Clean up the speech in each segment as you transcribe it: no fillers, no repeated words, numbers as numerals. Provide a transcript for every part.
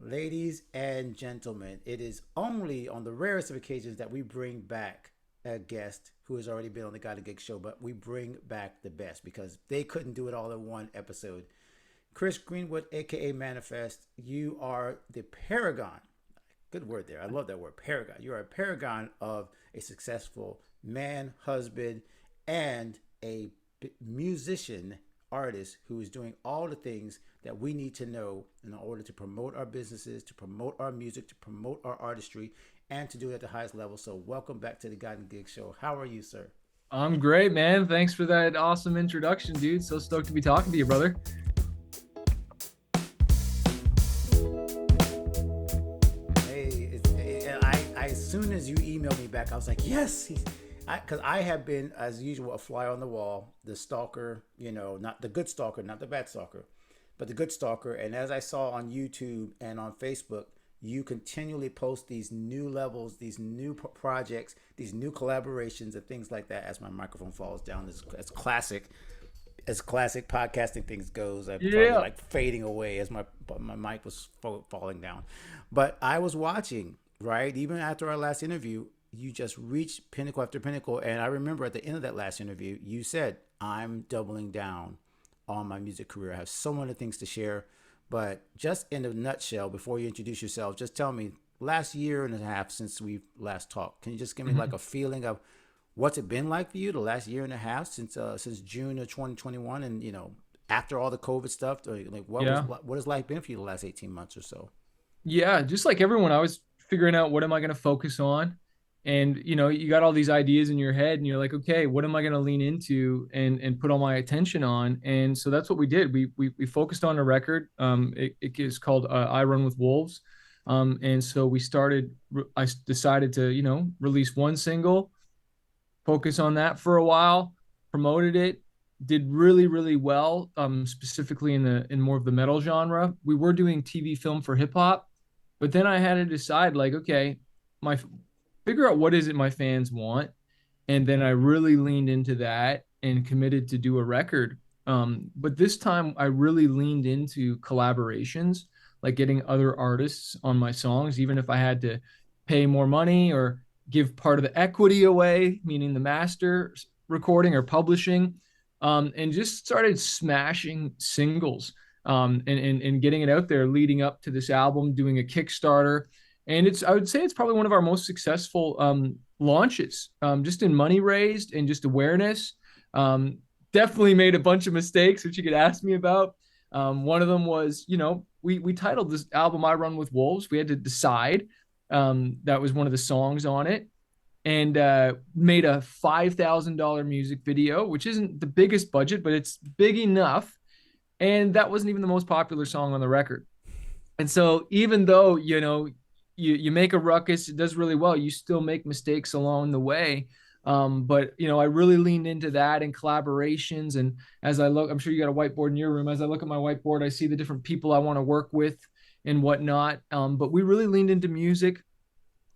Ladies and gentlemen, it is only on the rarest of occasions that we bring back a guest who has already been on the Guy Gig show, but we bring back the best because they couldn't do it all in one episode. Chris Greenwood, aka Manafest, you are the paragon. Good word there. I love that word, paragon. You are a paragon of a successful man, husband, and a musician artist who is doing all the things that we need to know in order to promote our businesses, to promote our music, to promote our artistry, and to do it at the highest level. So welcome back to the Guy Gig show. How are you, sir? I'm great, man. Thanks for that awesome introduction, dude. So stoked to be talking to you, brother. Hey, as soon as you emailed me back, I was like, yes, because I have been, as usual, a fly on the wall, the stalker, not the good stalker, not the bad stalker, but the good stalker. And as I saw on YouTube and on Facebook, you continually post these new levels, these new projects, these new collaborations, and things like that. As my microphone falls down, as classic podcasting things goes, I'm probably Yeah. like fading away as my mic was falling down. But I was watching, right, even after our last interview, you just reached pinnacle after pinnacle. And I remember at the end of that last interview, you said, I'm doubling down on my music career. I have so many things to share. But just in a nutshell, before you introduce yourself, just tell me, last year and a half since we last talked, can you just give me like a feeling of what's it been like for you the last year and a half since June of 2021, and after all the COVID stuff, like Yeah. what has life been for you the last 18 months or so? Yeah. Just like everyone, I was figuring out what am I going to focus on? And you got all these ideas in your head and you're like, okay, what am I going to lean into and put all my attention on? And so that's what we did. We focused on a record. It is called I Run with Wolves. And so I decided to, release one single, focus on that for a while, promoted it, did really, really well, specifically in more of the metal genre. We were doing TV film for hip hop, but then I had to decide, like, okay, my figure out what is it my fans want, and then I really leaned into that and committed to do a record. But this time I really leaned into collaborations, like getting other artists on my songs, even if I had to pay more money or give part of the equity away, meaning the master recording or publishing, and just started smashing singles, and getting it out there leading up to this album, doing a Kickstarter. And I would say it's probably one of our most successful launches, just in money raised and just awareness. Um, Definitely made a bunch of mistakes, which you could ask me about. One of them was, we titled this album "I Run with Wolves." We had to decide. That was one of the songs on it, and made a $5,000 music video, which isn't the biggest budget, but it's big enough. And that wasn't even the most popular song on the record. And so even though, you make a ruckus, it does really well, you still make mistakes along the way. But I really leaned into that and collaborations. And as I look, I'm sure you got a whiteboard in your room. As I look at my whiteboard, I see the different people I want to work with and whatnot. But we really leaned into music,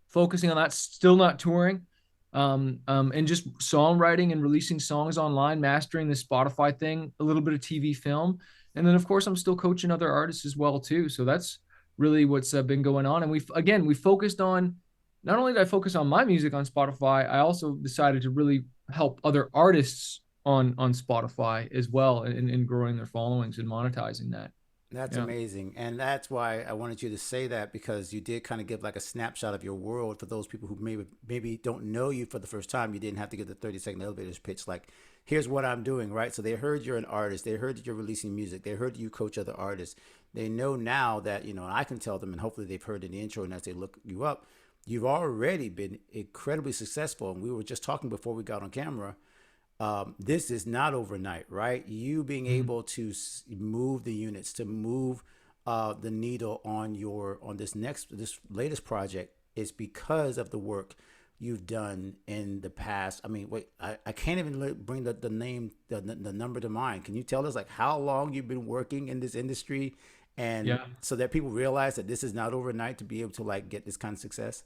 focusing on that, still not touring, and just songwriting and releasing songs online, mastering the Spotify thing, a little bit of TV film. And then, of course, I'm still coaching other artists as well, too. So that's really what's been going on. And we focused on, not only did I focus on my music on Spotify, I also decided to really help other artists on Spotify as well, in growing their followings and monetizing that. That's Yeah. amazing. And that's why I wanted you to say that, because you did kind of give like a snapshot of your world for those people who maybe don't know you for the first time. You didn't have to give the 30-second elevator pitch like, here's what I'm doing, right? So they heard you're an artist. They heard that you're releasing music. They heard you coach other artists. They know now that, and I can tell them, and hopefully they've heard in the intro, and as they look you up, you've already been incredibly successful. And we were just talking before we got on camera, this is not overnight, right? You being Mhm. able to move the units, to move the needle on this latest project is because of the work you've done in the past. I mean, wait, I can't even bring the name, the number to mind. Can you tell us like how long you've been working in this industry, and Yeah. so that people realize that this is not overnight to be able to like get this kind of success?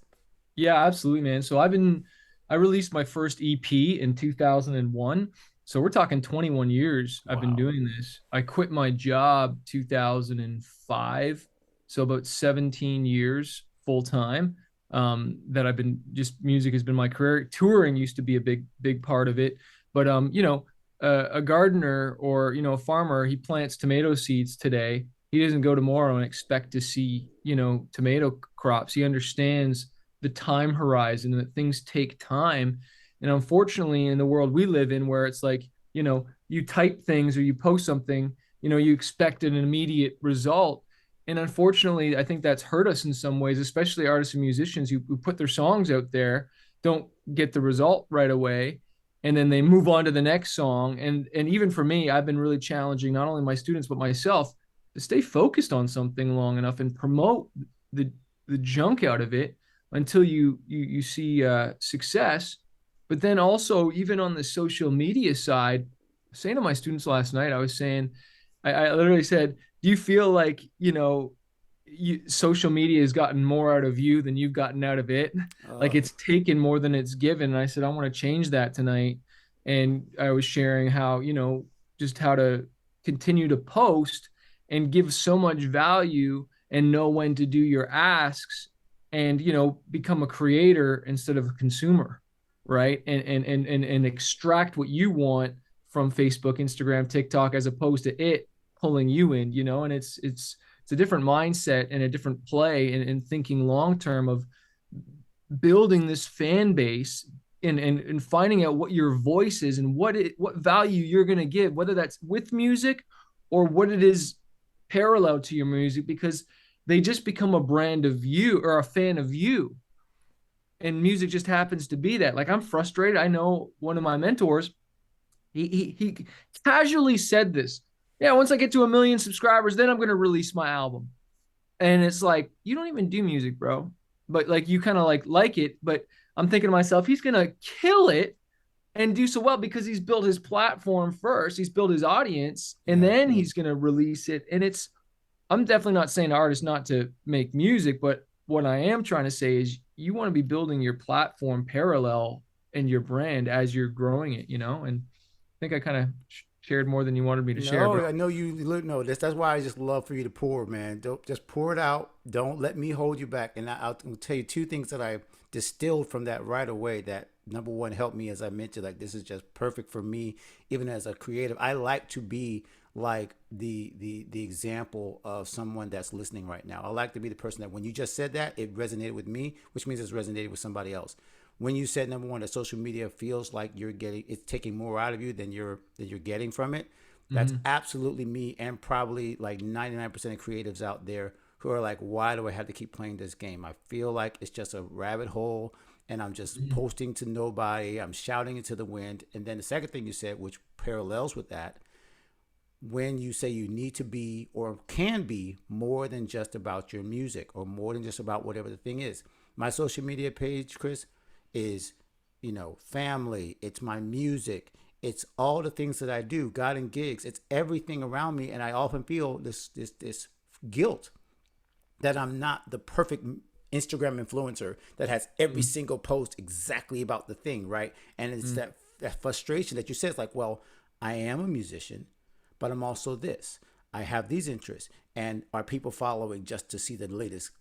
Yeah, absolutely, man. So I released my first EP in 2001. So we're talking 21 years I've been Wow. doing this. I quit my job 2005, So about 17 years full time, that I've been, just music has been my career. Touring used to be a big part of it. But a gardener, or a farmer, he plants tomato seeds today. He doesn't go tomorrow and expect to see tomato crops. He understands the time horizon, that things take time. And unfortunately, in the world we live in, where it's like, you type things or you post something, you expect an immediate result. And unfortunately, I think that's hurt us in some ways, especially artists and musicians who put their songs out there, don't get the result right away, and then they move on to the next song. And even for me, I've been really challenging not only my students but myself to stay focused on something long enough and promote the the junk out of it until you see success. But then also, even on the social media side, saying to my students last night, I was saying, I literally said, do you feel like, social media has gotten more out of you than you've gotten out of it? Like, Oh, it's taken more than it's given. And I said, I want to change that tonight. And I was sharing how, just how to continue to post and give so much value and know when to do your asks, and, become a creator instead of a consumer, right? And extract what you want from Facebook, Instagram, TikTok, as opposed to it pulling you in, and it's a different mindset and a different play, and thinking long term of building this fan base, and finding out what your voice is and what value you're going to give, whether that's with music or what it is parallel to your music, because they just become a brand of you or a fan of you. And music just happens to be that. Like, I'm frustrated. I know one of my mentors, he casually said this. Yeah, once I get to 1 million subscribers, then I'm going to release my album. And it's like, you don't even do music, bro. But like, you kind of like it. But I'm thinking to myself, he's going to kill it and do so well because he's built his platform first. He's built his audience, and yeah. then he's going to release it. And I'm definitely not saying to artists not to make music, but what I am trying to say is you want to be building your platform parallel and your brand as you're growing it, And I think I kind of shared more than you wanted me to share, No, but I know you know this. That's why I just love for you to pour, man. Don't just pour it out. Don't let me hold you back. And I'll tell you two things that I distilled from that right away. That number one helped me, as I mentioned. Like, this is just perfect for me, even as a creative. I like to be like the example of someone that's listening right now. I like to be the person that when you just said that, it resonated with me, which means it's resonated with somebody else. When you said number one, that social media feels like it's taking more out of you than you're getting from it. That's mm-hmm. absolutely me, and probably like 99% of creatives out there who are like, why do I have to keep playing this game? I feel like it's just a rabbit hole, and I'm just Mm-hmm. posting to nobody. I'm shouting into the wind. And then the second thing you said, which parallels with that, when you say you need to be or can be more than just about your music or more than just about whatever the thing is. My social media page, Chris, is, family. It's my music. It's all the things that I do, God and gigs. It's everything around me. And I often feel this guilt that I'm not the perfect Instagram influencer that has every single post exactly about the thing, right? And it's Mm-hmm. that frustration that you said. It's like, well, I am a musician, but I'm also this. I have these interests, and are people following just to see the latest,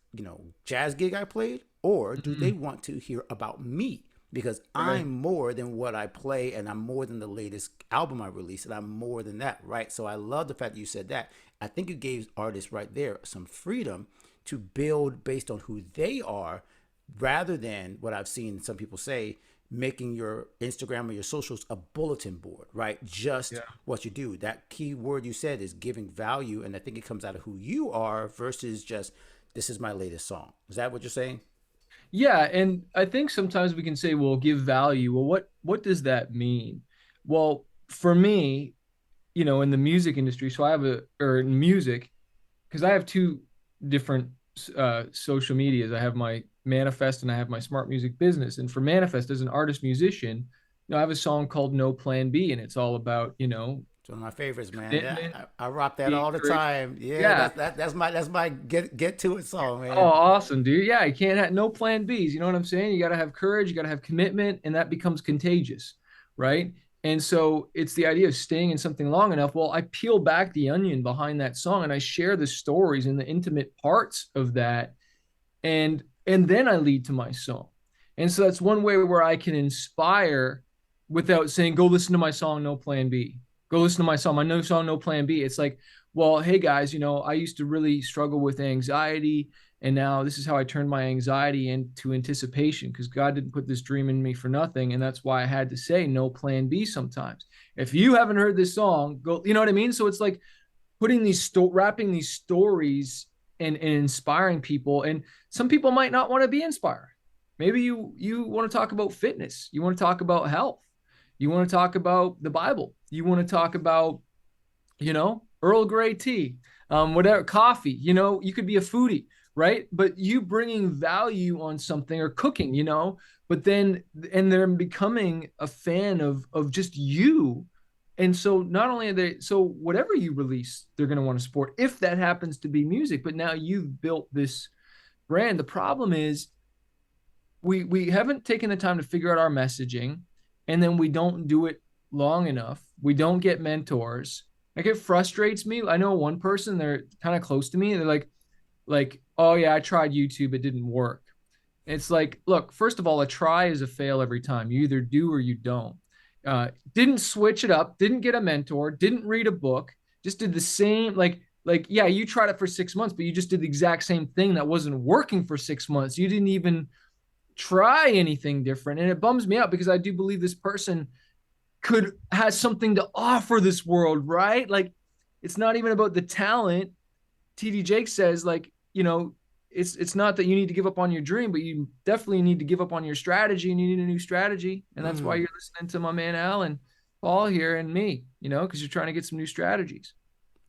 jazz gig I played, or do Mm-hmm. they want to hear about me? Because Right. I'm more than what I play, and I'm more than the latest album I released, and I'm more than that, right? So I love the fact that you said that. I think you gave artists right there some freedom to build based on who they are, rather than what I've seen some people say, making your Instagram or your socials a bulletin board, right? Just Yeah. what you do. That key word you said is giving value, and I think it comes out of who you are versus just, this is my latest song. Is that what you're saying? Yeah, and I think sometimes we can say, well, give value. Well, what does that mean? Well, for me, in the music industry, so I have or in music, because I have two different social medias. I have my Manafest and I have my Smart Music Business. And for Manafest, as an artist musician, I have a song called No Plan B, and it's all about, It's one of my favorites, man. Yeah, commitment, I rock that being all the courageous. time. Yeah, Yeah. that's my get to it song, Oh, man. awesome, dude. Yeah, you can't have no plan Bs. You know what I'm saying? You got to have courage, you got to have commitment, and that becomes contagious, right? And so it's the idea of staying in something long enough. Well, I peel back the onion behind that song and I share the stories and the intimate parts of that. And then I lead to my song. And so that's one way where I can inspire without saying, go listen to my song, no plan B. Go listen to my song, my new song, no plan B. It's like, well, hey guys, I used to really struggle with anxiety. And now this is how I turned my anxiety into anticipation, because God didn't put this dream in me for nothing. And that's why I had to say no plan B sometimes. If you haven't heard this song, go, you know what I mean? So it's like putting wrapping these stories and inspiring people. And some people might not want to be inspired. Maybe you want to talk about fitness. You want to talk about health. You want to talk about the Bible. You want to talk about, Earl Grey tea, whatever, coffee. You could be a foodie, right? But you bringing value on something, or cooking, but then, and they're becoming a fan of just you. And so not only are they, so whatever you release, they're going to want to support, if that happens to be music. But now you've built this brand. The problem is we haven't taken the time to figure out our messaging, and then we don't do it long enough. We don't get mentors. Like, it frustrates me. I know one person, they're kind of close to me. They're like, oh yeah, I tried YouTube, it didn't work. It's like, look, first of all, a try is a fail every time. You either do or you don't. Didn't switch it up, didn't get a mentor, didn't read a book, just did the same, yeah, you tried it for 6 months, but you just did the exact same thing that wasn't working for 6 months. You didn't even try anything different. And it bums me out, because I do believe this person has something to offer this world, right? Like, it's not even about the talent. TD Jake says, like, it's not that you need to give up on your dream, but you definitely need to give up on your strategy, and you need a new strategy. And that's why you're listening to my man Alan Paul here and me, because you're trying to get some new strategies.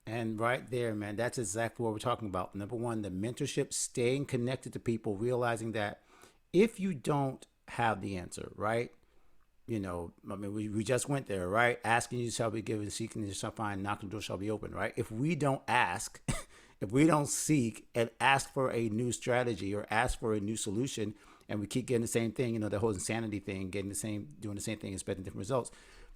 And right there, man, that's exactly what we're talking about. Number one, the mentorship, staying connected to people, realizing that if you don't have the answer, right? We just went there, right? Asking you shall be given, seeking you shall find, knocking the door shall be open, right? If we don't ask, if we don't seek and ask for a new strategy or ask for a new solution, and we keep getting the same thing, the whole insanity thing, doing the same thing, expecting different results.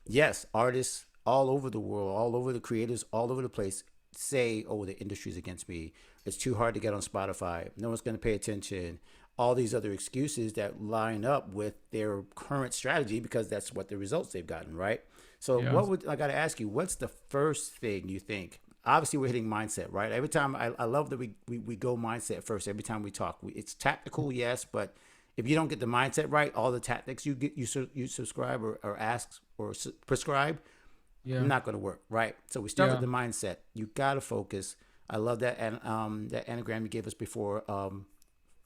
Yes, artists all over the world, all over the creators, all over the place say, oh, the industry's against me. It's too hard to get on Spotify. No one's going to pay attention. All these other excuses that line up with their current strategy, because that's what the results they've gotten, right? So Yeah. I got to ask you, what's the first thing you think? Obviously, we're hitting mindset, right? Every time, I love that we go mindset first. Every time we talk, it's tactical, yes, but if you don't get the mindset right, all the tactics you subscribe or ask or prescribe, Yeah. not going to work, right? So we start Yeah. with the mindset. You got to focus. I love that, and that anagram you gave us before.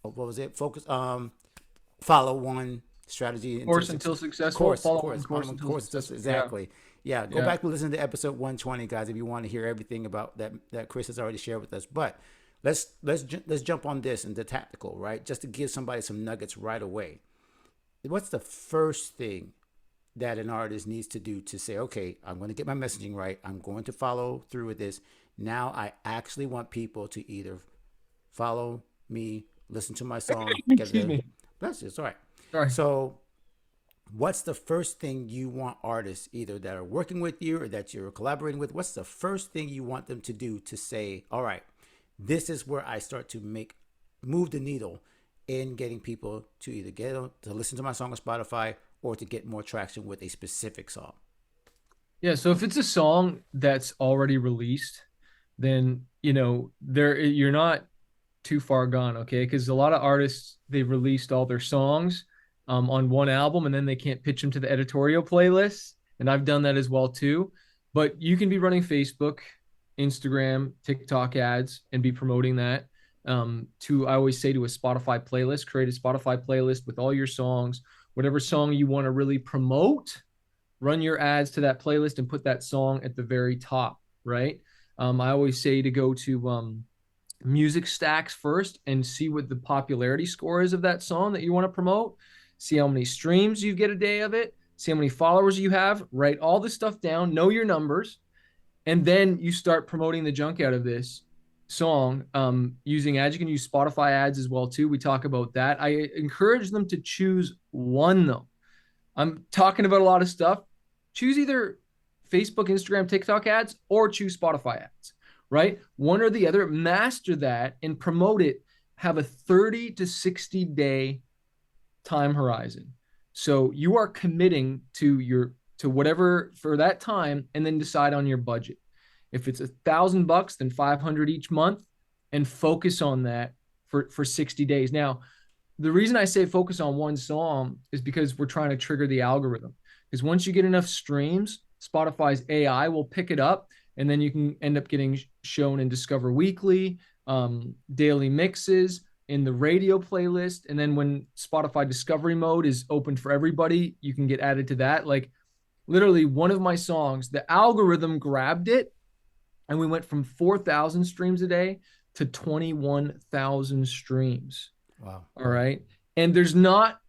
What was it? Focus. Follow one strategy Course until successful. Follow one course until successful. Exactly. Yeah. Go Yeah. back and listen to episode 120, guys, if you want to hear everything about that Chris has already shared with us. But let's jump on this into tactical, right? Just to give somebody some nuggets right away. What's the first thing that an artist needs to do to say, okay, I'm going to get my messaging right. I'm going to follow through with this. Now I actually want people to either follow me, listen to my song, Excuse me. Bless you. It's all right. Sorry. So what's the first thing you want artists, either that are working with you or that you're collaborating with, what's the first thing you want them to do to say, all right, this is where I start to move the needle in getting people to either to listen to my song on Spotify or to get more traction with a specific song? Yeah. So if it's a song that's already released, then, you're not too far gone. Okay. Because a lot of artists, they've released all their songs on one album, and then they can't pitch them to the editorial playlists. And I've done that as well too. But you can be running Facebook, Instagram, TikTok ads and be promoting that. I always say, to a Spotify playlist, create a Spotify playlist with all your songs, whatever song you want to really promote, run your ads to that playlist and put that song at the very top, right? I always say to go to music stacks first and see what the popularity score is of that song that you want to promote. See how many streams you get a day of it. See how many followers you have. Write all this stuff down. Know your numbers. And then you start promoting the junk out of this song using ads. You can use Spotify ads as well too. We talk about that. I encourage them to choose one though. I'm talking about a lot of stuff. choose either Facebook, Instagram, TikTok ads, or choose Spotify ads, right? One or the other, master that and promote it. Have a 30 to 60 day time horizon. So you are committing to whatever for that time, and then decide on your budget. If it's $1,000, then 500 each month, and focus on that for 60 days. Now, the reason I say focus on one song is because we're trying to trigger the algorithm. Because once you get enough streams, Spotify's AI will pick it up, and then you can end up getting shown in Discover Weekly, daily mixes, in the radio playlist. And then when Spotify Discovery Mode is open for everybody, you can get added to that. Like literally one of my songs, the algorithm grabbed it, and we went from 4,000 streams a day to 21,000 streams. Wow. All right. And there's not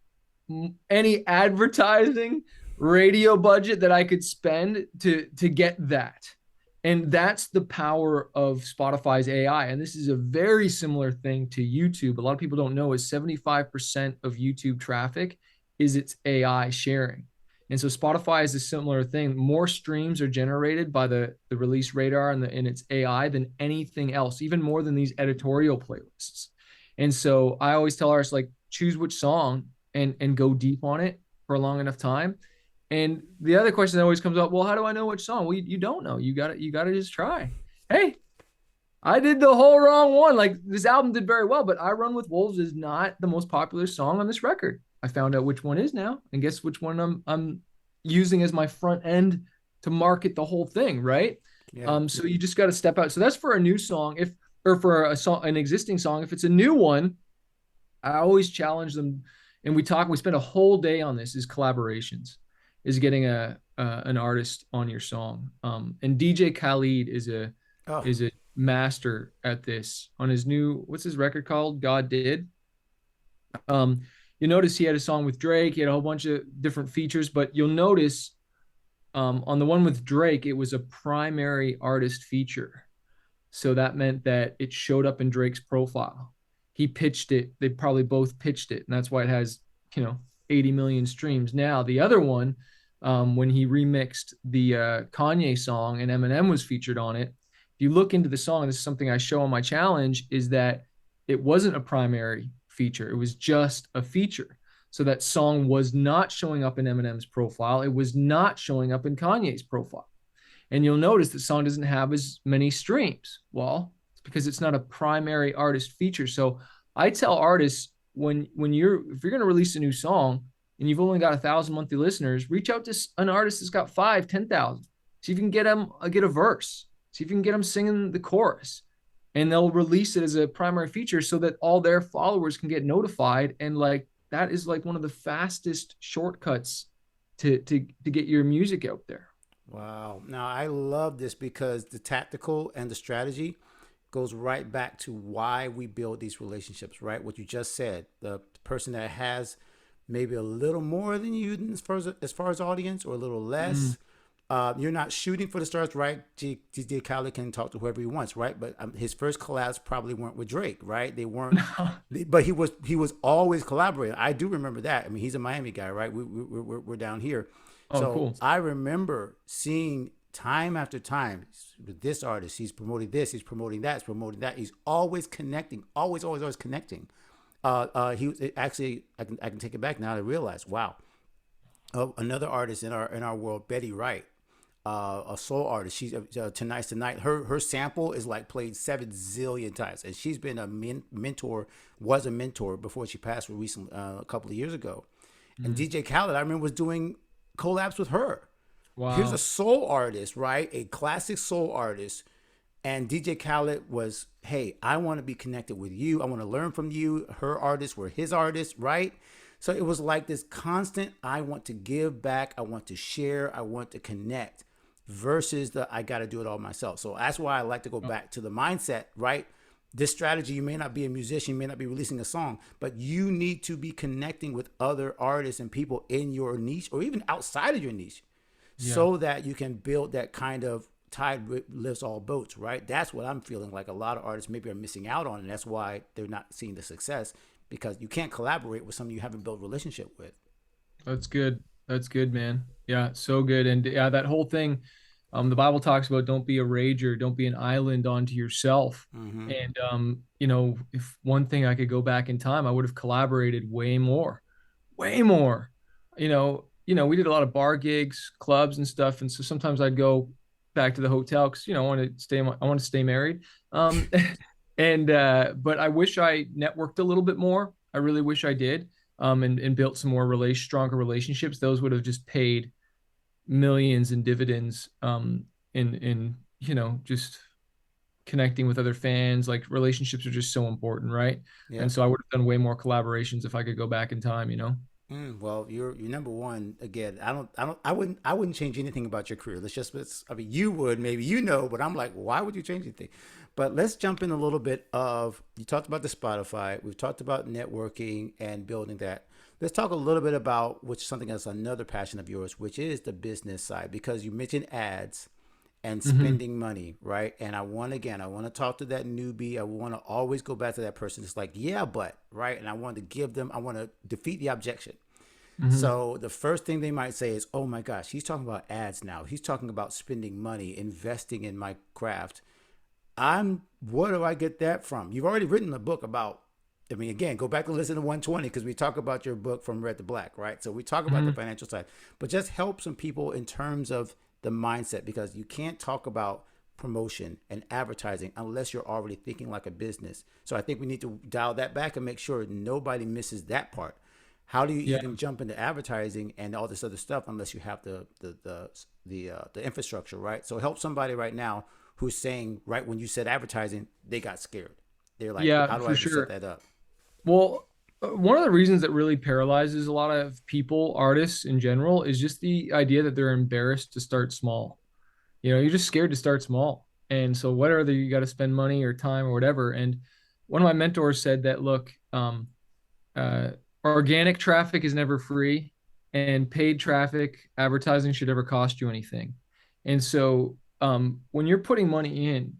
any advertising radio budget that I could spend to get that. And that's the power of Spotify's AI. And this is a very similar thing to YouTube. A lot of people don't know is 75% of YouTube traffic is its AI sharing. And so Spotify is a similar thing. More streams are generated by the release radar and its AI than anything else, even more than these editorial playlists. And so I always tell artists, like, choose which song and go deep on it for a long enough time. And the other question that always comes up, well, how do I know which song? Well, you don't know. You gotta just try. Hey, I did the whole wrong one. Like, this album did very well, but I Run With Wolves is not the most popular song on this record. I found out which one is now, and guess which one I'm using as my front end to market the whole thing, right? Yeah. So you just got to step out. So that's for a new song. Or for a song, an existing song. If it's a new one, I always challenge them, and we spend a whole day on this, is collaborations, is getting an artist on your song. And DJ Khaled is a master at this. On his new, what's his record called? God Did. You notice he had a song with Drake. He had a whole bunch of different features, but you'll notice on the one with Drake, it was a primary artist feature. So that meant that it showed up in Drake's profile. He pitched it. They probably both pitched it. And that's why it has, 80 million streams. Now, the other one, when he remixed the Kanye song and Eminem was featured on it, if you look into the song, this is something I show on my challenge, is that it wasn't a primary feature. It was just a feature. So that song was not showing up in Eminem's profile. It was not showing up in Kanye's profile. And you'll notice the song doesn't have as many streams. Well, it's because it's not a primary artist feature. So I tell artists, if you're going to release a new song and you've only got 1,000 monthly listeners, reach out to an artist that's got 5,000, 10,000. See if you can get a verse. See if you can get them singing the chorus. And they'll release it as a primary feature so that all their followers can get notified. And like, that is like one of the fastest shortcuts to get your music out there. Wow. Now, I love this because the tactical and the strategy goes right back to why we build these relationships, right? What you just said, the person that has maybe a little more than you as far as audience, or a little less. You're not shooting for the stars, right? DJ Khaled can talk to whoever he wants, right? But his first collabs probably weren't with Drake, right? They weren't, but he was always collaborating. I do remember that. I mean, he's a Miami guy, right? We're down here. Oh, So cool. I remember seeing time after time with this artist, he's promoting this, he's promoting that, he's promoting that. He's always connecting, always connecting. He was actually, I can take it back now to realize, wow, another artist in our world, Betty Wright, a soul artist. She's Tonight's the Night. Her sample is like played 7 zillion times, and she's been a mentor before she passed recently, a couple of years ago. And DJ Khaled, I remember, was doing collabs with her. Wow. Here's a soul artist, right? A classic soul artist. And DJ Khaled was, hey, I want to be connected with you. I want to learn from you. Her artists were his artists, right? So it was like this constant, I want to give back. I want to share. I want to connect, versus I got to do it all myself. So that's why I like to go back to the mindset, right? This strategy, you may not be a musician, you may not be releasing a song, but you need to be connecting with other artists and people in your niche, or even outside of your niche, so that you can build that kind of tide lifts all boats, right? That's what I'm feeling like a lot of artists maybe are missing out on, and that's why they're not seeing the success, because you can't collaborate with someone you haven't built a relationship with. That's good. That's good, man. Yeah, so good. And yeah, that whole thing, the Bible talks about don't be a rager, don't be an island onto yourself. Mm-hmm. And you know, if one thing I could go back in time, I would have collaborated way more, way more. We did a lot of bar gigs, clubs and stuff. And so sometimes I'd go back to the hotel because, I want to stay married. Um, and but I wish I networked a little bit more. I really wish I did. And built some more stronger relationships. Those would have just paid millions in dividends, in just connecting with other fans. Like relationships are just so important, right? Yeah. And so I would have done way more collaborations if I could go back in time. Well, you're number one again. I wouldn't change anything about your career. I mean, you would maybe, but I'm like, why would you change anything? But let's jump in a little bit of, you talked about the Spotify. We've talked about networking and building that. Let's talk a little bit about, which is something that's another passion of yours, which is the business side, because you mentioned ads and Hmm. spending money, right? And I want to talk to that newbie. I want to always go back to that person. It's like, yeah, but, right? And I want to defeat the objection. Hmm. So the first thing they might say is, oh my gosh, he's talking about ads now. He's talking about spending money, investing in my craft. Where do I get that from? You've already written a book about, I mean, again, go back and listen to 120 because we talk about your book From Red to Black, right? So we talk about the Hmm. financial side, but just help some people in terms of the mindset, because you can't talk about promotion and advertising unless you're already thinking like a business. So I think we need to dial that back and make sure nobody misses that part. How do you Yeah. even jump into advertising and all this other stuff unless you have the infrastructure, right? So help somebody right now who's saying, right when you said advertising, they got scared. They're like, Yeah, how do I for even set sure. that up? Well, one of the reasons that really paralyzes a lot of people, artists in general, is just the idea that they're embarrassed to start small. You're just scared to start small. And so whether you got to spend money or time or whatever. And one of my mentors said that, look, uh, organic traffic is never free, and paid traffic, advertising should never cost you anything. And so when you're putting money in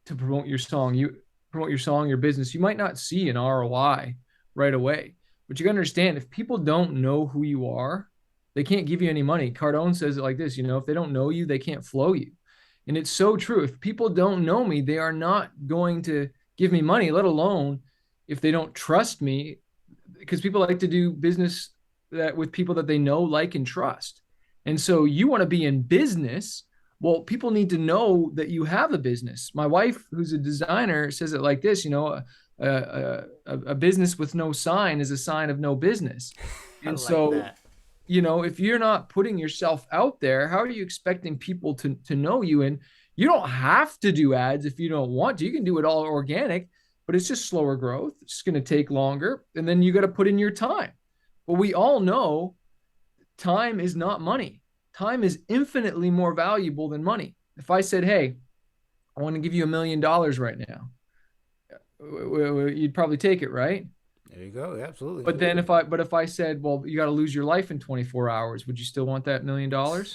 to promote your song, your business, you might not see an ROI right away. But you gotta understand, if people don't know who you are, they can't give you any money. Cardone says it like this, if they don't know you, they can't flow you. And it's so true. If people don't know me, they are not going to give me money, let alone if they don't trust me, because people like to do business that with people that they know, like, and trust. And so you want to be in business. Well, people need to know that you have a business. My wife, who's a designer, says it like this, a business with no sign is a sign of no business. I And like so, that. if you're not putting yourself out there, how are you expecting people to know you? And you don't have to do ads if you don't want to. You can do it all organic, but it's just slower growth. It's just going to take longer. And then you got to put in your time. Well, we all know time is not money. Time is infinitely more valuable than money. If I said, hey, I want to give you $1 million right now, you'd probably take it, right? There you go. Absolutely. But if I said, well, you got to lose your life in 24 hours, would you still want that $1 million?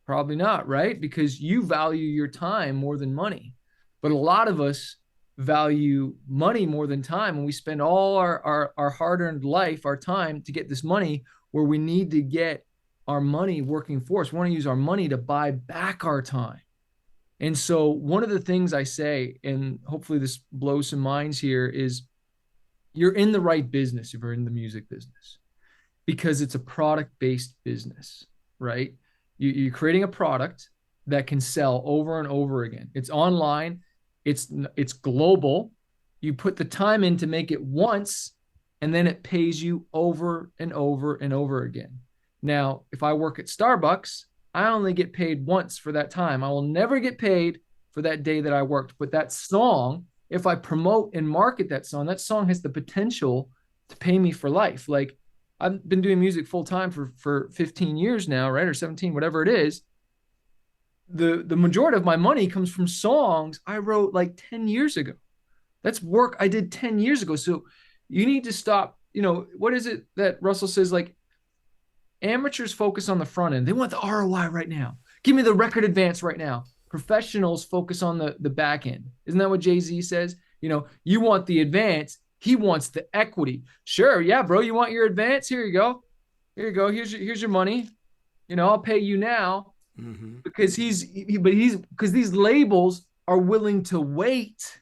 Probably not, right? Because you value your time more than money. But a lot of us value money more than time, and we spend all our hard-earned life, our time, to get this money, where we need to get our money working for us. We want to use our money to buy back our time. And so one of the things I say, and hopefully this blows some minds here, is you're in the right business if you're in the music business, because it's a product-based business, right? You're creating a product that can sell over and over again. It's online, it's global. You put the time in to make it once, and then it pays you over and over and over again. Now, if I work at Starbucks, I only get paid once for that time. I will never get paid for that day that I worked. But that song, if I promote and market that song has the potential to pay me for life. Like, I've been doing music full time for 15 years now, right? Or 17, whatever it is. The majority of my money comes from songs I wrote like 10 years ago. That's work I did 10 years ago. So you need to stop. What is it that Russell says? Like, amateurs focus on the front end. They want the ROI right now. Give me the record advance right now. Professionals focus on the back end. Isn't that what Jay-Z says? You want the advance. He wants the equity. Sure, yeah, bro. You want your advance? Here you go. Here you go. Here's your money. I'll pay you now Mm-hmm. because because these labels are willing to wait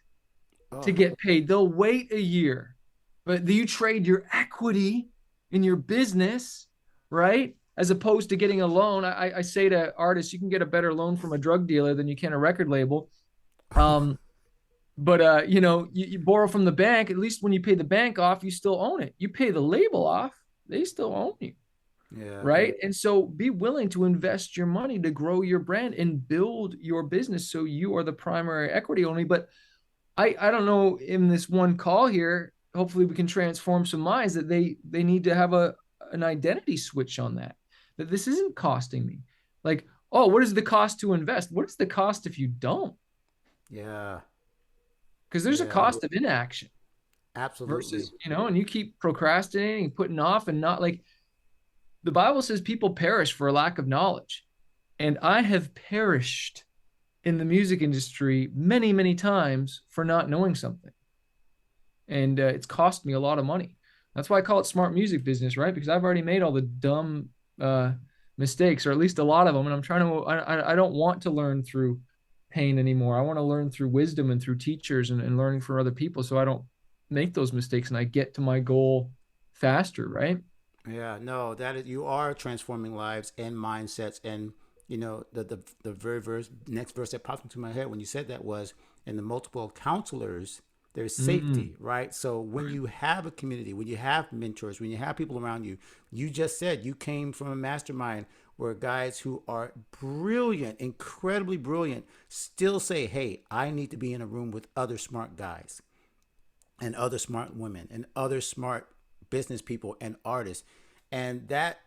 to Oh, get paid. They'll wait a year, but you trade your equity in your business, right? As opposed to getting a loan. I say to artists, you can get a better loan from a drug dealer than you can a record label. Um, but you borrow from the bank. At least when you pay the bank off, you still own it. You pay the label off, they still own you, yeah, right? And so be willing to invest your money to grow your brand and build your business so you are the primary equity only. But I don't know, in this one call here, hopefully we can transform some minds that they need to have an identity switch on that this isn't costing me. Like, oh, what is the cost to invest? What is the cost if you don't? yeah, Because there's a yeah, cost of inaction absolutely. versus, and you keep procrastinating, putting off, and not like the Bible says people perish for a lack of knowledge. And I have perished in the music industry many, many times for not knowing something. And it's cost me a lot of money. That's why I call it smart music business, right? Because I've already made all the dumb uh, mistakes, or at least a lot of them. And I'm trying to, I don't want to learn through pain anymore. I want to learn through wisdom and through teachers and learning from other people so I don't make those mistakes and I get to my goal faster, right? Yeah, no, that is, you are transforming lives and mindsets, and the very next verse that popped into my head when you said that was, in the multiple counselors, there's Mm. safety, right? So when you have a community, when you have mentors, when you have people around you, you just said you came from a mastermind where guys who are brilliant, incredibly brilliant, still say, "Hey, I need to be in a room with other smart guys." And other smart women and other smart business people and artists. And that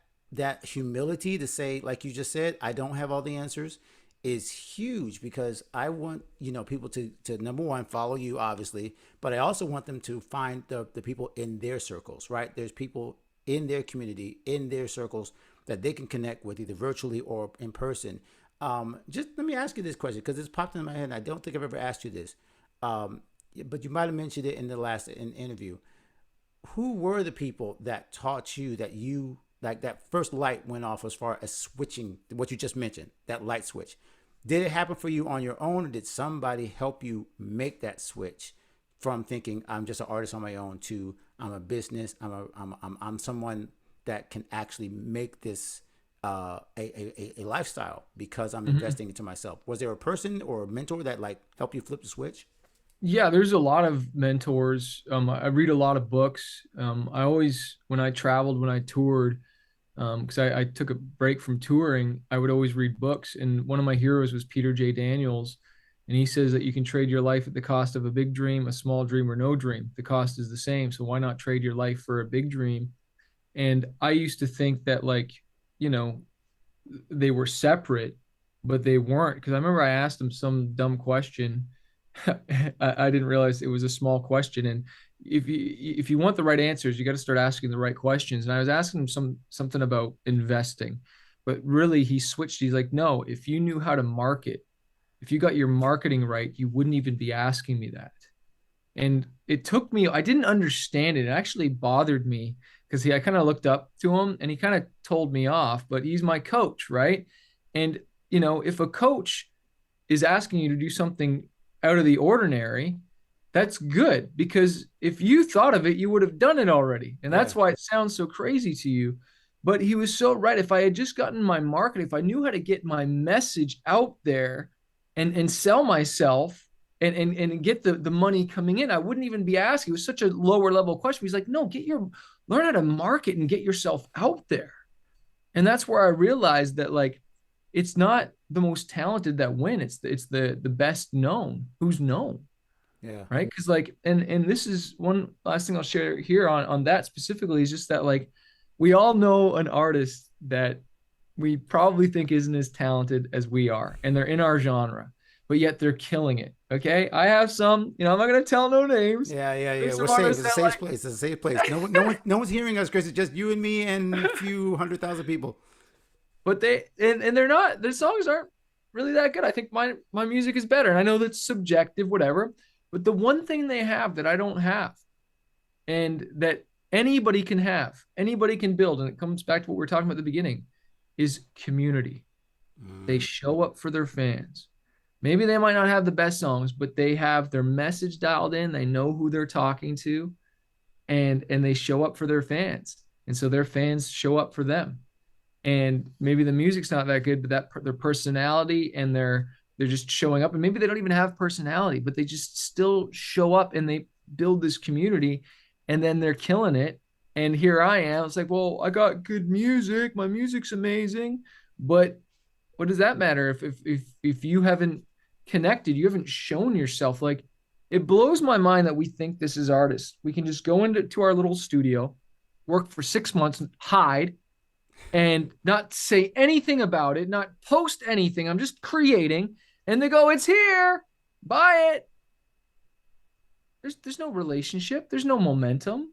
humility to say, like you just said, I don't have all the answers, is huge, because I want people to number one, follow you, obviously, but I also want them to find the people in their circles, right? There's people in their community, in their circles, that they can connect with, either virtually or in person. Just let me ask you this question, because it's popped in my head and I don't think I've ever asked you this. um, but you might have mentioned it in the last interview. Who were the people that taught you, that you, like, that first light went off as far as switching what you just mentioned, that light switch? Did it happen for you on your own, or did somebody help you make that switch from thinking I'm just an artist on my own to I'm a business, I'm someone that can actually make this a lifestyle because I'm Mhm. investing into myself? Was there a person or a mentor that like helped you flip the switch? Yeah, there's a lot of mentors. I read a lot of books. I always, when I traveled, when I toured, because I took a break from touring, I would always read books. And one of my heroes was Peter J. Daniels. And he says that you can trade your life at the cost of a big dream, a small dream, or no dream. The cost is the same. So why not trade your life for a big dream? And I used to think that, like, you know, they were separate, but they weren't. Because I remember I asked him some dumb question. I didn't realize it was a small question. And if you want the right answers, you got to start asking the right questions. And I was asking him something about investing, but really he switched. He's like, no, if you knew how to market, if you got your marketing right, you wouldn't even be asking me that. And it took me, I didn't understand it. It actually bothered me because I kind of looked up to him and he kind of told me off, but he's my coach, right? And, if a coach is asking you to do something out of the ordinary, that's good, because if you thought of it, you would have done it already. And Yeah, that's why it sounds so crazy to you. But he was so right. If I had just gotten my marketing, if I knew how to get my message out there and sell myself and get the money coming in, I wouldn't even be asking. It was such a lower level question. He's like, no, learn how to market and get yourself out there. And that's where I realized that, like, it's not the most talented that win. It's the best known who's known, yeah, right? Because, like, and this is one last thing I'll share here on that specifically, is just that, like, we all know an artist that we probably think isn't as talented as we are, and they're in our genre, but yet they're killing it. Okay, I have some. I'm not gonna tell no names. yeah, yeah, yeah. There's We're some safe. artists It's a that, safe like, place. It's a safe place. No one's hearing us, Chris. It's just you and me and a few 100,000 people. but and they're not. Their songs aren't really that good. I think my music is better, and I know that's subjective, whatever. But the one thing they have that I don't have, and that anybody can have, anybody can build, and it comes back to what we were talking about at the beginning, is community. They show up for their fans. Maybe they might not have the best songs, but they have their message dialed in. They know who they're talking to, and they show up for their fans. And so their fans show up for them. And maybe the music's not that good, but that their personality and they're just showing up, and maybe they don't even have personality, but they just still show up and they build this community, and then they're killing it. And here I am. It's like, well, I got good music. My music's amazing, but what does that matter if you haven't connected, you haven't shown yourself? Like, it blows my mind that we think this is artists. We can just go into our little studio, work for 6 months, hide, and not say anything about it, not post anything. I'm just creating, and they go, "It's here, buy it." There's no relationship. There's no momentum.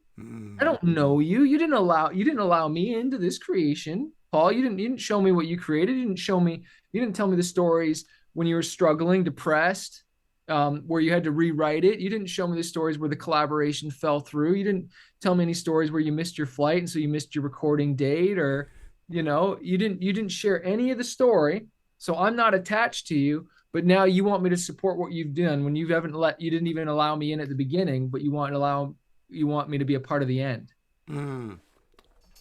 I don't know you. You didn't allow me into this creation, Paul. You didn't show me what you created. You didn't tell me the stories when you were struggling, depressed, where you had to rewrite it. You didn't show me the stories where the collaboration fell through. You didn't tell me any stories where you missed your flight and so you missed your recording date, or you didn't share any of the story. So I'm not attached to you, but now you want me to support what you've done when you didn't even allow me in at the beginning, but you want me to be a part of the end.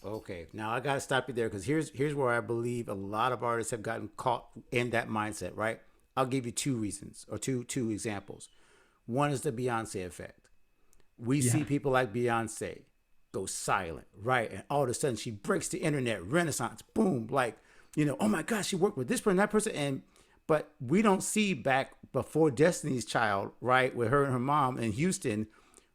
Okay, now I got to stop you there, because here's where I believe a lot of artists have gotten caught in that mindset, right? I'll give you two reasons, or two examples. One is the Beyonce effect. We see people like Beyonce go silent, right? And all of a sudden she breaks the internet, renaissance, boom, like, oh my gosh, she worked with this person, that person. But we don't see back before Destiny's Child, right, with her and her mom in Houston,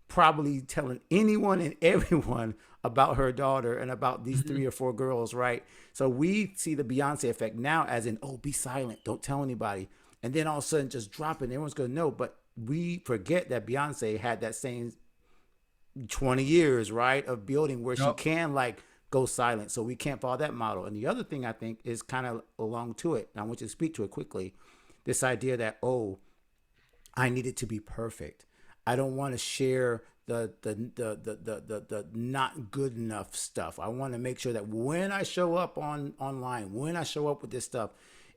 probably telling anyone and everyone about her daughter and about these 3 or 4 girls, right? So we see the Beyonce effect now as in, oh, be silent, don't tell anybody. And then all of a sudden just drop it, and everyone's going to know. But we forget that Beyonce had that same 20 years, right, of building where she can like go silent. So we can't follow that model. And the other thing I think is kind of along to it, and I want you to speak to it quickly, this idea that, oh, I need it to be perfect. I don't want to share the not good enough stuff. I want to make sure that when I show up online, when I show up with this stuff,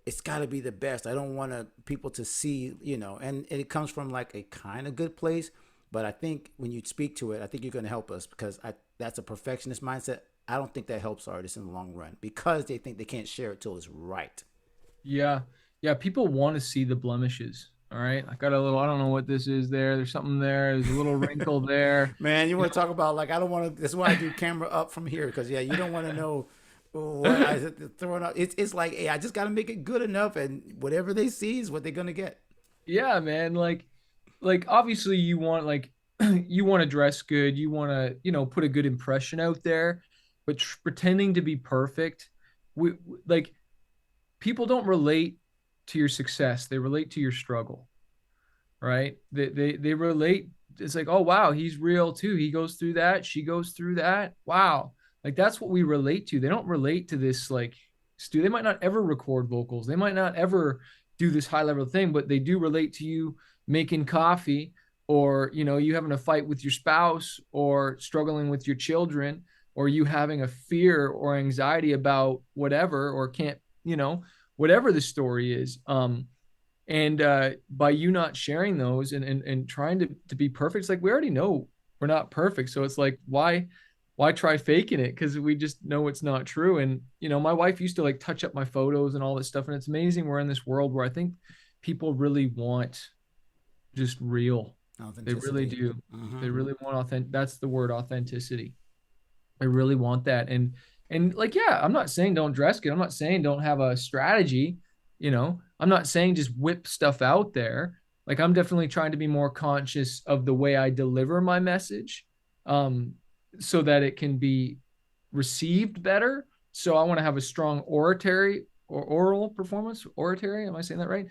it's got to be the best. I don't want people to see, and it comes from like a kind of good place. But I think when you speak to it, I think you're going to help us, because that's a perfectionist mindset. I don't think that helps artists in the long run, because they think they can't share it till it's right. Yeah. Yeah. People want to see the blemishes. All right. I got I don't know what this is there. There's something there. There's a little wrinkle there. Man, you want to talk about, like, I don't want to, that's why I do camera up from here. Because, yeah, you don't want to know what I throwing up. It's like, hey, I just got to make it good enough. And whatever they see is what they're going to get. Yeah, man. Like obviously you want to dress good. You want to, put a good impression out there, but pretending to be perfect, like, people don't relate to your success. They relate to your struggle, right? They relate. It's like, oh, wow, he's real too. He goes through that. She goes through that. Wow. Like, that's what we relate to. They don't relate to this, like, Stu. They might not ever record vocals. They might not ever do this high level thing, but they do relate to you making coffee, or, you having a fight with your spouse, or struggling with your children, or you having a fear or anxiety about whatever, or can't, whatever the story is. And by you not sharing those and trying to be perfect, it's like, we already know we're not perfect. So it's like, why try faking it? Because we just know it's not true. And, my wife used to like touch up my photos and all this stuff. And it's amazing we're in this world where I think people really want just real. They really do. They really want authentic. That's the word, authenticity. I really want that. And like, yeah, I'm not saying don't dress good. I'm not saying don't have a strategy. I'm not saying just whip stuff out there. Like, I'm definitely trying to be more conscious of the way I deliver my message, so that it can be received better. So I want to have a strong oratory or oral performance, oratory. Am I saying that right?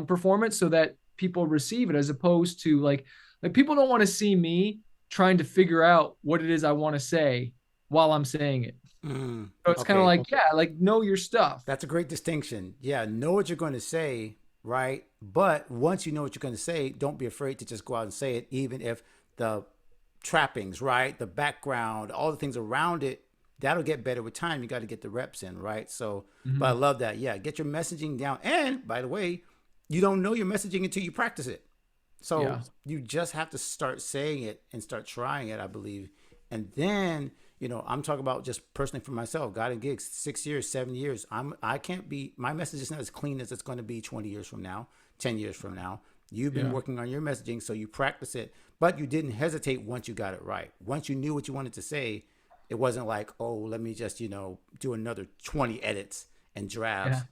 Performance, so that people receive it, as opposed to like people don't want to see me trying to figure out what it is I want to say while I'm saying it. So it's kind of like, yeah, like, know your stuff. That's a great distinction. Yeah, know what you're going to say, right? But once you know what you're going to say, don't be afraid to just go out and say it, even if the trappings, right? The background, all the things around it, that'll get better with time. You got to get the reps in, right? So, but I Hmm. love that. Yeah, get your messaging down. And by the way, you don't know your messaging until you practice it. So Yeah. you just have to start saying it and start trying it, I believe. And then, I'm talking about just personally for myself. Got in gigs 6 years, 7 years. I can't be, my message is not as clean as it's going to be 20 years from now, 10 years from now. You've been Yeah. working on your messaging, so you practice it, but you didn't hesitate once you got it right. Once you knew what you wanted to say, it wasn't like, oh, let me just, do another 20 edits and Yeah. drafts.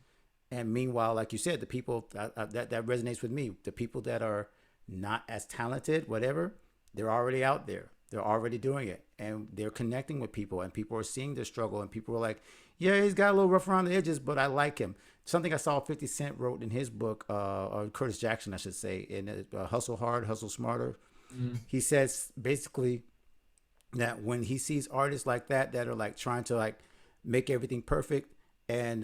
And meanwhile, like you said, the people that resonates with me, the people that are not as talented, whatever, they're already out there. They're already doing it, and they're connecting with people, and people are seeing their struggle, and people are like, "Yeah, he's got a little rough around the edges, but I like him." Something I saw 50 Cent wrote in his book, or Curtis Jackson, I should say, in Hustle Hard, Hustle Smarter. Mm. He says basically that when he sees artists like that are like trying to like make everything perfect, and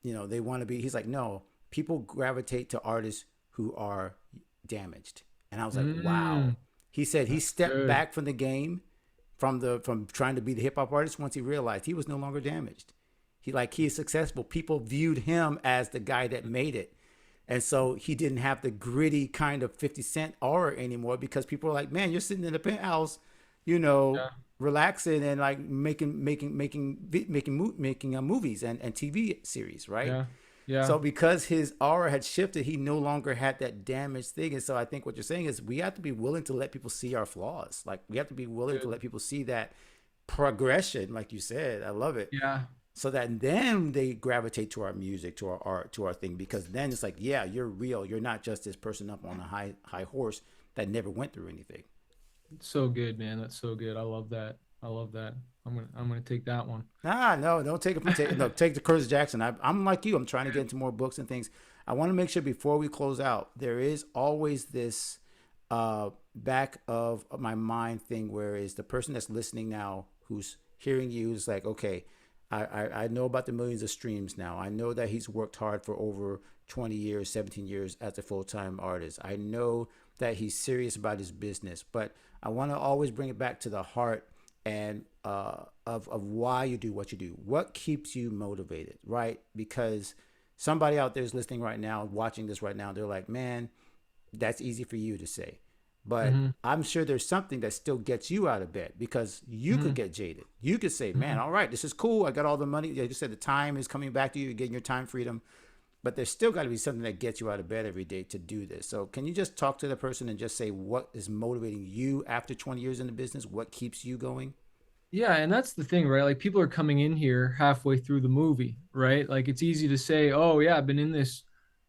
they want to be, he's like, no, people gravitate to artists who are damaged. And I was like, wow. Mm. He said he That's stepped good. back from the game, from trying to be the hip hop artist, once he realized he was no longer damaged. He is successful. People viewed him as the guy that made it. And so he didn't have the gritty kind of 50 Cent aura anymore, because people are like, man, you're sitting in the penthouse, you know, Yeah. relaxing and like making movies and TV series, right? Yeah. Yeah. So because his aura had shifted, he no longer had that damaged thing. And so I think what you're saying is we have to be willing to let people see our flaws. Like we have to be willing to Good. let people see that progression, like you said. I love it. Yeah. So that then they gravitate to our music, to our art, to our thing, because then it's like, yeah, you're real. You're not just this person up on a high horse that never went through anything. So good, man. That's so good. I love that. I love that. I'm gonna take that one. No, don't take it from no, take the Curtis Jackson. I'm like you. I'm trying to get into more books and things. I want to make sure before we close out, there is always this back of my mind thing where is the person that's listening now who's hearing you is like, okay, I know about the millions of streams now. I know that he's worked hard for over 20 years, 17 years as a full time artist. I know that he's serious about his business, but I want to always bring it back to the heart and of why you do what you do. What keeps you motivated, right? Because somebody out there is listening right now, watching this right now. They're like, man, that's easy for you to say. But Hmm. I'm sure there's something that still gets you out of bed, because you could Hmm. get jaded. You could say, man, Hmm. all right, this is cool. I got all the money. Like you said, the time is coming back to you. You're getting your time freedom. But there's still got to be something that gets you out of bed every day to do this. So can you just talk to the person and just say what is motivating you after 20 years in the business? What keeps you going? Yeah, and that's the thing, right? Like people are coming in here halfway through the movie, right? Like it's easy to say, "Oh yeah, I've been in this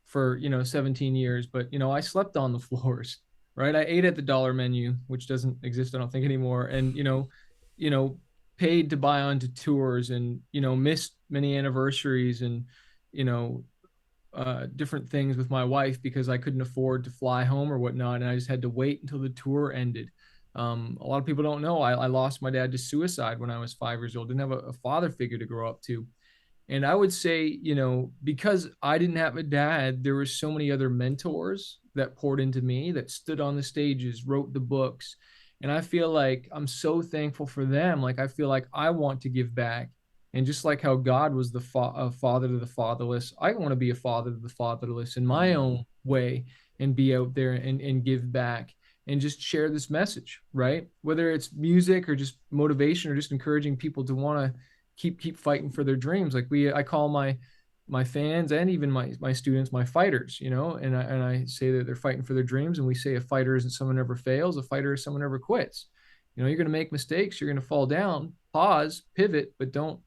for, 17 years, but I slept on the floors, right? I ate at the dollar menu, which doesn't exist, I don't think anymore, and you know, paid to buy onto tours and, missed many anniversaries and, you know, different things with my wife because I couldn't afford to fly home or whatnot, and I just had to wait until the tour ended. A lot of people don't know I lost my dad to suicide when I was 5 years old. Didn't have a father figure to grow up to, and I would say, because I didn't have a dad, there were so many other mentors that poured into me, that stood on the stages, wrote the books. And I feel like I'm so thankful for them. Like, I feel like I want to give back. And just like how God was the father to the fatherless, I want to be a father to the fatherless in my Mm, own way and be out there and give back and just share this message, right? Whether it's music or just motivation or just encouraging people to want to keep fighting for their dreams. Like I call my fans and even my students my fighters, and I say that they're fighting for their dreams. And we say a fighter isn't someone who never fails, a fighter is someone who never quits. You're going to make mistakes, you're going to fall down, pause, pivot, but don't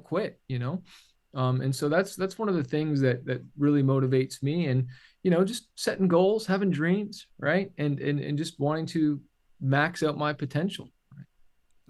quit. And so that's one of the things that really motivates me. And just setting goals, having dreams, right, and just wanting to max out my potential.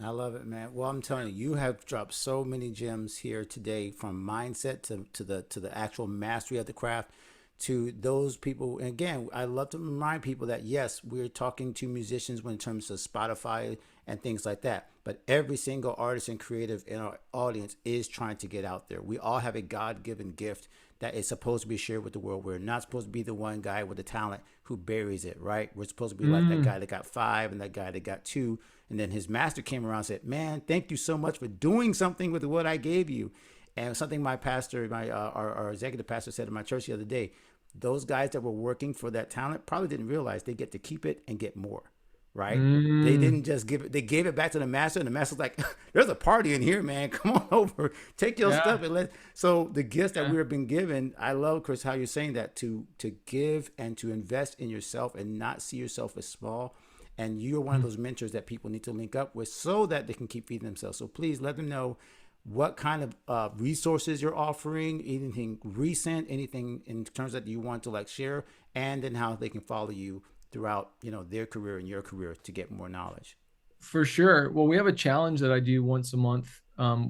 I love it, man. Well, I'm telling you, you have dropped so many gems here today, from mindset to the actual mastery of the craft, to those people. And again, I love to remind people that yes, we're talking to musicians when in terms of Spotify and things like that. But every single artist and creative in our audience is trying to get out there. We all have a God-given gift that is supposed to be shared with the world. We're not supposed to be the one guy with the talent who buries it, right? We're supposed to be like that Mm. guy that got 5 and that guy that got 2. And then his master came around and said, man, thank you so much for doing something with what I gave you. And something my pastor, our executive pastor said in my church the other day, those guys that were working for that talent probably didn't realize they get to keep it and get more, right? They Mm. didn't just give it, they gave it back to the master, and the master's like, there's a party in here, man. Come on over, take your Yeah. stuff. And let so the gifts that Yeah. we have been given, I love, Chris, how you're saying that to give and to invest in yourself and not see yourself as small. And you're one of Mm. those mentors that people need to link up with so that they can keep feeding themselves. So please let them know what kind of resources you're offering, anything recent, anything in terms that you want to like share, and then how they can follow you throughout, their career and your career to get more knowledge. For sure. Well, we have a challenge that I do once a month.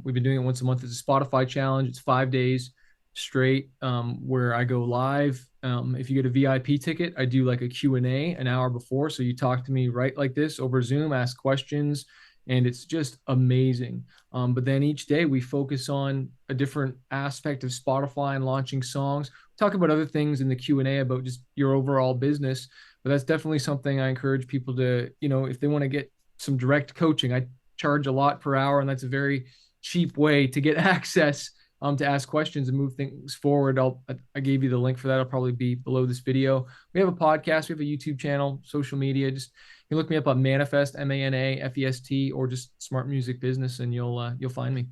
We've been doing it once a month. It's a Spotify challenge. It's 5 days straight, where I go live. If you get a VIP ticket, I do like a Q&A an hour before. So you talk to me right like this over Zoom, ask questions, and it's just amazing. But then each day we focus on a different aspect of Spotify and launching songs. Talk about other things in the Q&A about just your overall business. But that's definitely something I encourage people to, if they want to get some direct coaching. I charge a lot per hour, and that's a very cheap way to get access, to ask questions and move things forward. I gave you the link for that. It'll probably be below this video. We have a podcast, we have a YouTube channel, social media. Just you can look me up on Manafest, Manafest, or just Smart Music Business, and you'll find me.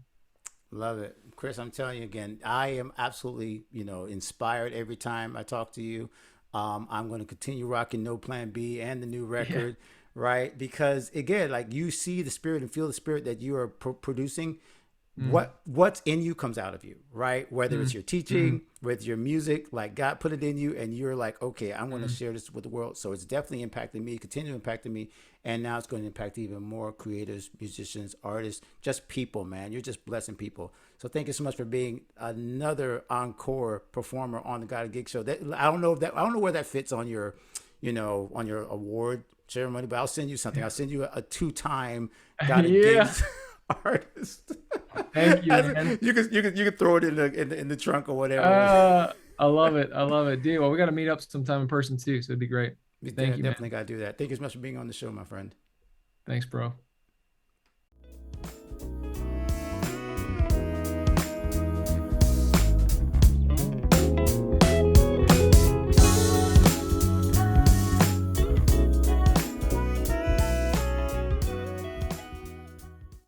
Love it. Chris, I'm telling you again, I am absolutely, inspired every time I talk to you. I'm going to continue rocking No Plan B and the new Yeah. record, right? Because again, like you see the spirit and feel the spirit that you are producing. Mm, What's in you comes out of you, right? Whether it's mm, your mm, teaching, with your music, like God put it in you, and you're like, okay, I'm going to mm. share this with the world. So it's definitely impacted me, continue impacting me, and now it's going to impact even more creators, musicians, artists, just people, man. You're just blessing people. So thank you so much for being another encore performer on the God of Gig show. That I don't know where that fits on your, on your award ceremony, but I'll send you something. I'll send you a 2-time God of Yeah. Gigs artist. Thank you, man. You can throw it in the trunk or whatever. I love it. I love it, dude. Well, we got to meet up sometime in person too, so it'd be great. We Thank you, man. definitely got to do that. Thank you so much for being on the show, my friend. Thanks, bro.